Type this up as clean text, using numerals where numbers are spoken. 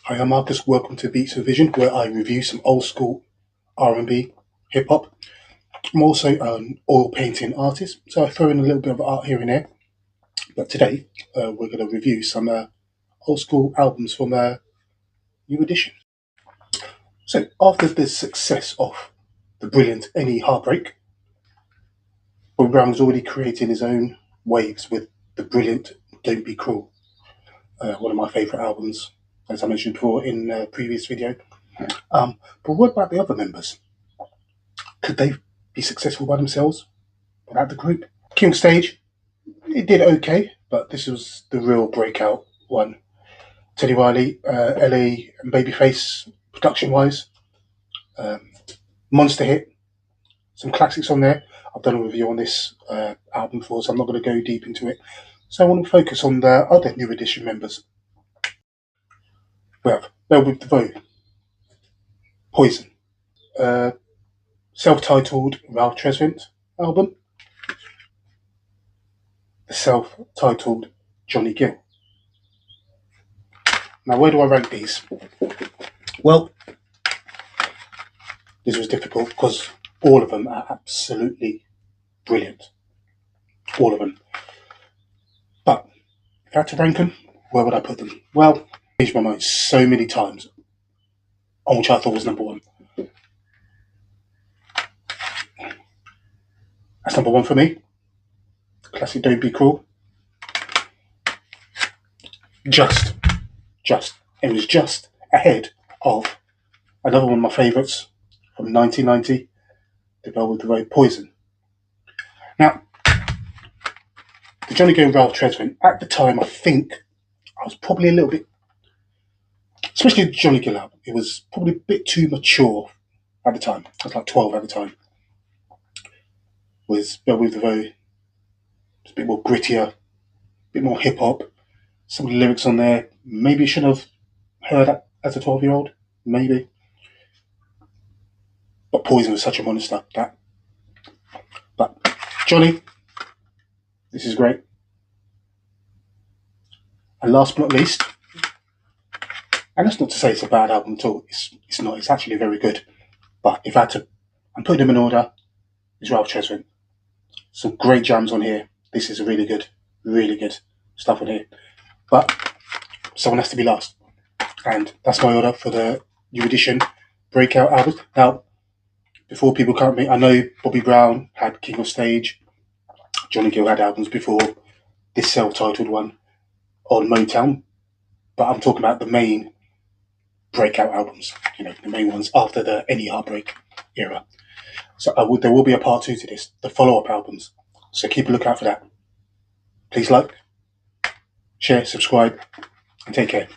Hi, I'm Marcus. Welcome to Beats of Vision, where I review some old school R&B, hip hop. I'm also an oil painting artist, so I throw in a little bit of art here and there. But today, we're going to review some old school albums from New Edition. So, after the success of the brilliant Any Heartbreak, Bobby Brown was already creating his own waves with the brilliant Don't Be Cruel, one of my favourite albums, as I mentioned before in a previous video. But what about the other members? Could they be successful by themselves without the group? King Stage, it did okay, but this was the real breakout one. Teddy Riley, LA and Babyface, production-wise, monster hit. Some classics on there. I've done a review on this album before, so I'm not going to go deep into it. So I want to focus on the other New Edition members. We have Velvet DeVoe, Poison, self-titled Ralph Tresvant album, the self-titled Johnny Gill. Now, where do I rank these? Well, this was difficult because all of them are absolutely brilliant. All of them. But if I had to rank them, where would I put them? Well, I changed my mind so many times on which I thought was number one. That's number one for me. Classic Don't Be Cruel. Just. It was just ahead of another one of my favourites from 1990, The Velvet DeVoe, Poison. Now, the Johnny Gill and Ralph Tresvant, at the time, I think I was probably a little bit, especially the Johnny Gill album, it was probably a bit too mature at the time. I was like 12 at the time. With Velvet DeVoe, it's a bit more grittier, a bit more hip hop. Some of the lyrics on there, maybe you should have heard that as a 12-year-old, maybe. But Poison was such a monster, that. But Johnny, this is great. And last but not least, and that's not to say it's a bad album at all. It's not. It's actually very good. But if I had to, I'm putting them in order. It's Ralph Tresvant. Some great jams on here. This is really good stuff on here. But someone has to be last, and that's my order for the New Edition breakout album. Now, before people come at me, I know Bobby Brown had King of Stage. Johnny Gill had albums before this self-titled one on Motown, but I'm talking about the main breakout albums, the main ones after the Any Heartbreak era. So there will be a part 2 to this, the follow-up albums. So keep a lookout for that. Please like, share, subscribe, and take care.